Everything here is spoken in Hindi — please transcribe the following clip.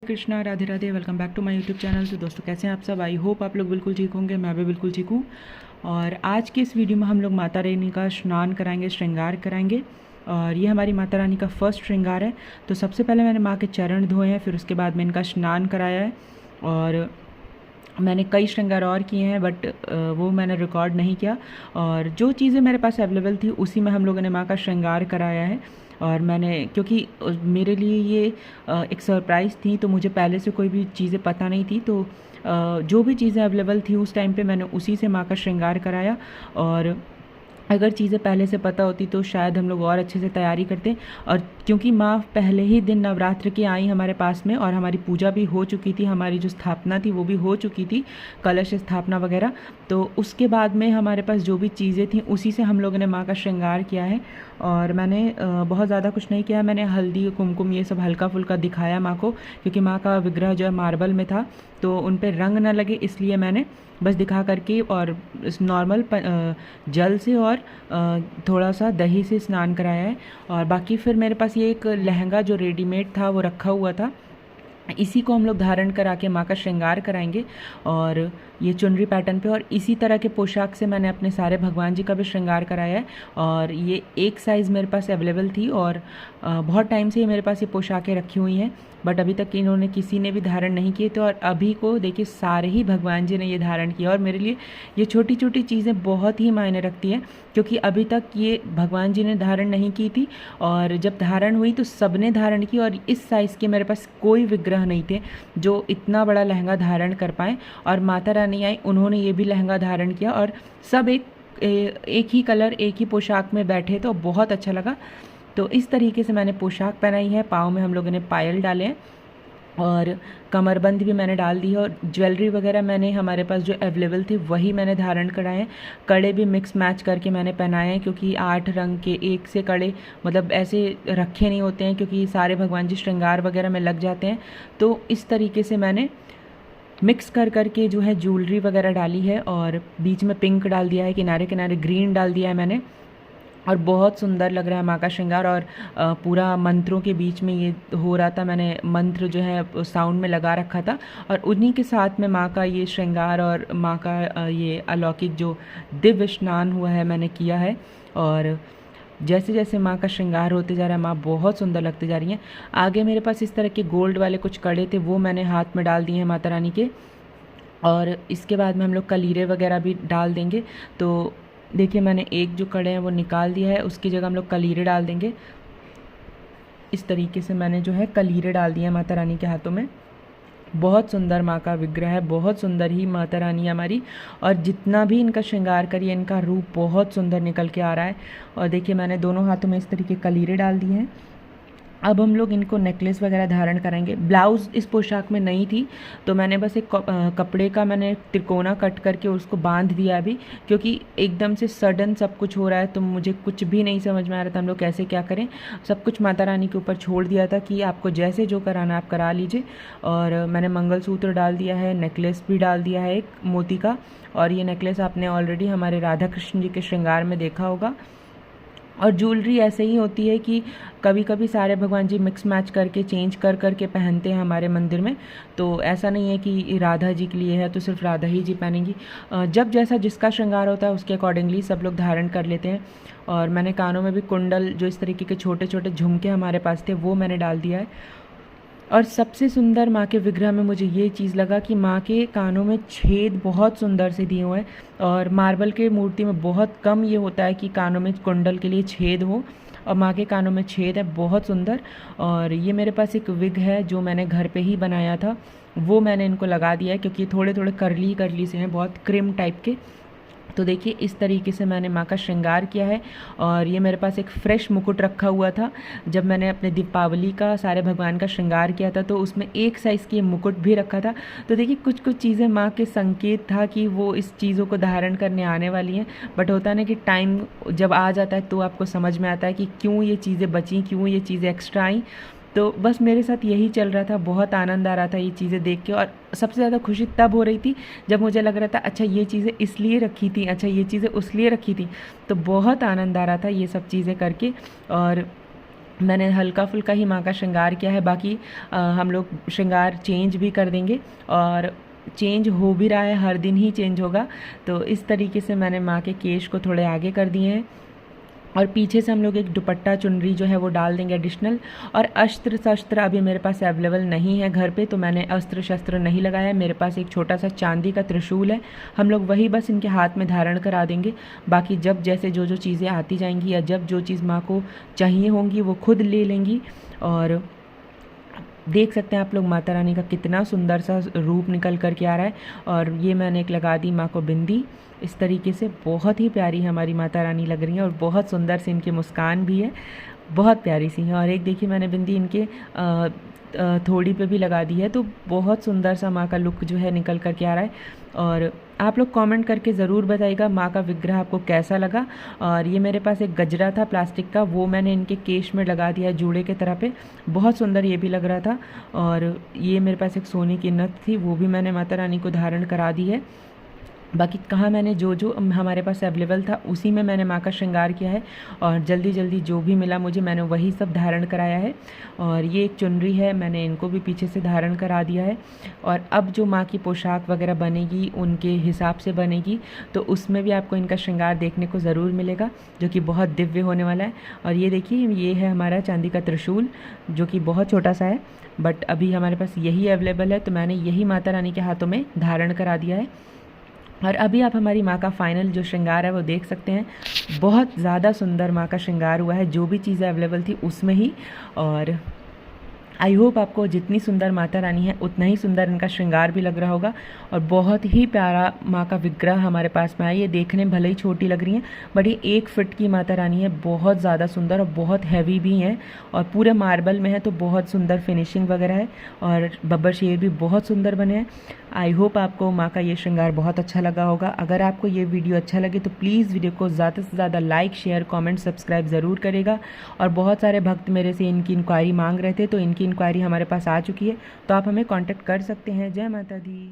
Krishna, Radhe Radhe. Welcome back to my YouTube channel. तो दोस्तों कैसे हैं आप सब? आई होप आप लोग बिल्कुल ठीक होंगे। मैं भी बिल्कुल ठीक हूँ। और आज की इस वीडियो में हम लोग माता रानी का स्नान कराएंगे, श्रृंगार कराएंगे। और ये हमारी माता रानी का फर्स्ट श्रृंगार है। तो सबसे पहले मैंने माँ के चरण धोए हैं, फिर उसके बाद में इनका स्नान कराया है। और मैंने कई श्रृंगार और किए हैं बट वो मैंने रिकॉर्ड नहीं किया। और जो चीज़ें मेरे पास अवेलेबल थी उसी में हम लोगों ने माँ का श्रृंगार कराया है। और मैंने क्योंकि मेरे लिए ये एक सरप्राइज़ थी, तो मुझे पहले से कोई भी चीज़ें पता नहीं थी, तो जो भी चीज़ें अवेलेबल थी उस टाइम पे मैंने उसी से माँ का श्रृंगार कराया। और अगर चीज़ें पहले से पता होती तो शायद हम लोग और अच्छे से तैयारी करते। और क्योंकि माँ पहले ही दिन नवरात्र की आई हमारे पास में, और हमारी पूजा भी हो चुकी थी, हमारी जो स्थापना थी वो भी हो चुकी थी, कलश स्थापना वगैरह। तो उसके बाद में हमारे पास जो भी चीज़ें थी उसी से हम लोगों ने माँ का श्रृंगार किया है। और मैंने बहुत ज़्यादा कुछ नहीं किया। मैंने हल्दी कुमकुम ये सब हल्का फुल्का दिखाया माँ को, क्योंकि माँ का विग्रह जो है मार्बल में था तो उन पर रंग ना लगे, इसलिए मैंने बस दिखा करके और इस नॉर्मल जल से और थोड़ा सा दही से स्नान कराया है। और बाकी फिर मेरे पास ये एक लहंगा जो रेडीमेड था वो रखा हुआ था, इसी को हम लोग धारण करा के माँ का श्रृंगार कराएंगे। और ये चुनरी पैटर्न पे और इसी तरह के पोशाक से मैंने अपने सारे भगवान जी का भी श्रृंगार कराया है। और ये एक साइज़ मेरे पास अवेलेबल थी और बहुत टाइम से मेरे पास ये पोशाकें रखी हुई हैं, बट अभी तक इन्होंने किसी ने भी धारण नहीं किए। तो और अभी को देखिए सारे ही भगवान जी ने ये धारण किया। और मेरे लिए ये छोटी छोटी चीज़ें बहुत ही मायने रखती हैं, क्योंकि अभी तक ये भगवान जी ने धारण नहीं की थी, और जब धारण हुई तो सबने धारण की। और इस साइज़ के मेरे पास कोई विग्रह नहीं थे जो इतना बड़ा लहंगा धारण कर पाएँ। और माता रानी आई, उन्होंने ये भी लहंगा धारण किया और सब एक ही कलर एक ही पोशाक में बैठे, तो बहुत अच्छा लगा। तो इस तरीके से मैंने पोशाक पहनाई है। पाँव में हम लोगों ने पायल डाले हैं और कमरबंद भी मैंने डाल दी है। और ज्वेलरी वगैरह मैंने हमारे पास जो अवेलेबल थे वही मैंने धारण कराए हैं। कड़े भी मिक्स मैच करके मैंने पहनाए हैं, क्योंकि 8 रंग के एक से कड़े मतलब ऐसे रखे नहीं होते हैं, क्योंकि सारे भगवान जी श्रृंगार वगैरह में लग जाते हैं। तो इस तरीके से मैंने मिक्स कर करके जो है ज्वेलरी वगैरह डाली है। और बीच में पिंक डाल दिया है, किनारे किनारे ग्रीन डाल दिया है मैंने, और बहुत सुंदर लग रहा है माँ का श्रृंगार। और पूरा मंत्रों के बीच में ये हो रहा था, मैंने मंत्र जो है साउंड में लगा रखा था, और उन्हीं के साथ में माँ का ये श्रृंगार और माँ का ये अलौकिक जो दिव्य स्नान हुआ है मैंने किया है। और जैसे जैसे माँ का श्रृंगार होते जा रहा है माँ बहुत सुंदर लगती जा रही हैं। आगे मेरे पास इस तरह के गोल्ड वाले कुछ कड़े थे, वो मैंने हाथ में डाल दिए हैं माता रानी के। और इसके बाद में हम लोग कलीरे वगैरह भी डाल देंगे। तो देखिए मैंने एक जो कड़े हैं वो निकाल दिया है, उसकी जगह हम लोग कलीरे डाल देंगे। इस तरीके से मैंने जो है कलीरे डाल दिए हैं माता रानी के हाथों में। बहुत सुंदर माँ का विग्रह है, बहुत सुंदर ही माता रानी हमारी। और जितना भी इनका श्रृंगार करिए इनका रूप बहुत सुंदर निकल के आ रहा है। और देखिए मैंने दोनों हाथों में इस तरीके कलीरे डाल दिए हैं। अब हम लोग इनको नेकलेस वगैरह धारण कराएंगे। ब्लाउज़ इस पोशाक में नहीं थी, तो मैंने बस एक कपड़े का मैंने त्रिकोना कट करके उसको बांध दिया अभी, क्योंकि एकदम से सडन सब कुछ हो रहा है तो मुझे कुछ भी नहीं समझ में आ रहा था हम लोग कैसे क्या करें। सब कुछ माता रानी के ऊपर छोड़ दिया था कि आपको जैसे जो कराना आप करा लीजिए। और मैंने मंगलसूत्र डाल दिया है, नेकलेस भी डाल दिया है एक मोती का। और ये नेकलेस आपने ऑलरेडी हमारे राधा कृष्ण जी के श्रृंगार में देखा होगा। और ज्वेलरी ऐसे ही होती है कि कभी कभी सारे भगवान जी मिक्स मैच करके चेंज कर करके पहनते हैं हमारे मंदिर में। तो ऐसा नहीं है कि राधा जी के लिए है तो सिर्फ राधा ही जी पहनेंगी। जब जैसा जिसका श्रृंगार होता है उसके अकॉर्डिंगली सब लोग धारण कर लेते हैं। और मैंने कानों में भी कुंडल जो इस तरीके के छोटे छोटे झुमके हमारे पास थे वो मैंने डाल दिया है। और सबसे सुंदर माँ के विग्रह में मुझे ये चीज़ लगा कि माँ के कानों में छेद बहुत सुंदर से दिए हुए हैं। और मार्बल के मूर्ति में बहुत कम ये होता है कि कानों में कुंडल के लिए छेद हो, और माँ के कानों में छेद है, बहुत सुंदर। और ये मेरे पास एक विग है जो मैंने घर पे ही बनाया था, वो मैंने इनको लगा दिया है, क्योंकि थोड़े थोड़े करली करली से हैं, बहुत क्रीम टाइप के। तो देखिए इस तरीके से मैंने माँ का श्रृंगार किया है। और ये मेरे पास एक फ्रेश मुकुट रखा हुआ था, जब मैंने अपने दीपावली का सारे भगवान का श्रृंगार किया था तो उसमें एक साइज़ की मुकुट भी रखा था। तो देखिए कुछ कुछ चीज़ें माँ के संकेत था कि वो इस चीज़ों को धारण करने आने वाली हैं। बट होता है ना कि टाइम जब आ जाता है तो आपको समझ में आता है कि क्यों ये चीज़ें बची, क्यों ये चीज़ें एक्स्ट्रा आई। तो बस मेरे साथ यही चल रहा था, बहुत आनंद आ रहा था ये चीज़ें देख के। और सबसे ज़्यादा खुशी तब हो रही थी जब मुझे लग रहा था अच्छा ये चीज़ें इसलिए रखी थी, अच्छा ये चीज़ें उसलिए रखी थी। तो बहुत आनंद आ रहा था ये सब चीज़ें करके। और मैंने हल्का फुल्का ही माँ का श्रृंगार किया है, बाकी हम लोग श्रृंगार चेंज भी कर देंगे और चेंज हो भी रहा है, हर दिन ही चेंज होगा। तो इस तरीके से मैंने माँ के केश को थोड़े आगे कर दिए हैं और पीछे से हम लोग एक दुपट्टा चुनरी जो है वो डाल देंगे एडिशनल। और अस्त्र शस्त्र अभी मेरे पास अवेलेबल नहीं है घर पे, तो मैंने अस्त्र शस्त्र नहीं लगाया है। मेरे पास एक छोटा सा चांदी का त्रिशूल है, हम लोग वही बस इनके हाथ में धारण करा देंगे। बाकी जब जैसे जो जो चीज़ें आती जाएंगी या जब जो चीज़ माँ को चाहिए होंगी वो खुद ले लेंगी। और देख सकते हैं आप लोग माता रानी का कितना सुंदर सा रूप निकल कर के आ रहा है। और ये मैंने एक लगा दी माँ को बिंदी, इस तरीके से बहुत ही प्यारी हमारी माता रानी लग रही हैं और बहुत सुंदर सी इनकी मुस्कान भी है, बहुत प्यारी सी है। और एक देखिए मैंने बिंदी इनके थोड़ी पे भी लगा दी है, तो बहुत सुंदर सा माँ का लुक जो है निकल कर के आ रहा है। और आप लोग कमेंट करके ज़रूर बताइएगा माँ का विग्रह आपको कैसा लगा। और ये मेरे पास एक गजरा था प्लास्टिक का, वो मैंने इनके केश में लगा दिया है जूड़े के तरह पे, बहुत सुंदर ये भी लग रहा था। और ये मेरे पास एक सोने की नथ थी, वो भी मैंने माता रानी को धारण करा दी है। बाकी कहाँ मैंने जो जो हमारे पास अवेलेबल था उसी में मैंने माँ का श्रृंगार किया है और जल्दी जल्दी जो भी मिला मुझे मैंने वही सब धारण कराया है। और ये एक चुनरी है, मैंने इनको भी पीछे से धारण करा दिया है। और अब जो माँ की पोशाक वगैरह बनेगी उनके हिसाब से बनेगी, तो उसमें भी आपको इनका श्रृंगार देखने को ज़रूर मिलेगा जो कि बहुत दिव्य होने वाला है। और ये देखिए ये है हमारा चांदी का त्रिशूल जो कि बहुत छोटा सा है, बट अभी हमारे पास यही अवेलेबल है, तो मैंने यही माता रानी के हाथों में धारण करा दिया है। और अभी आप हमारी माँ का फाइनल जो श्रृंगार है वो देख सकते हैं, बहुत ज़्यादा सुंदर माँ का श्रृंगार हुआ है, जो भी चीज़ें अवेलेबल थी उसमें ही। और आई होप आपको जितनी सुंदर माता रानी है उतना ही सुंदर इनका श्रृंगार भी लग रहा होगा। और बहुत ही प्यारा माँ का विग्रह हमारे पास में है, ये देखने में भले ही छोटी लग रही हैं बट ये 1 फीट की माता रानी है, बहुत ज़्यादा सुंदर और बहुत हैवी भी हैं और पूरे मार्बल में है, तो बहुत सुंदर फिनिशिंग वगैरह है। और बब्बर शेर भी बहुत सुंदर बने हैं। आई होप आपको माँ का ये श्रृंगार बहुत अच्छा लगा होगा। अगर आपको ये वीडियो अच्छा लगे तो प्लीज़ वीडियो को ज़्यादा से ज़्यादा लाइक शेयर कमेंट सब्सक्राइब ज़रूर करेगा। और बहुत सारे भक्त मेरे से इनकी इंक्वायरी मांग रहे थे, तो इनकी इंक्वायरी हमारे पास आ चुकी है, तो आप हमें कांटेक्ट कर सकते हैं। जय माता दी।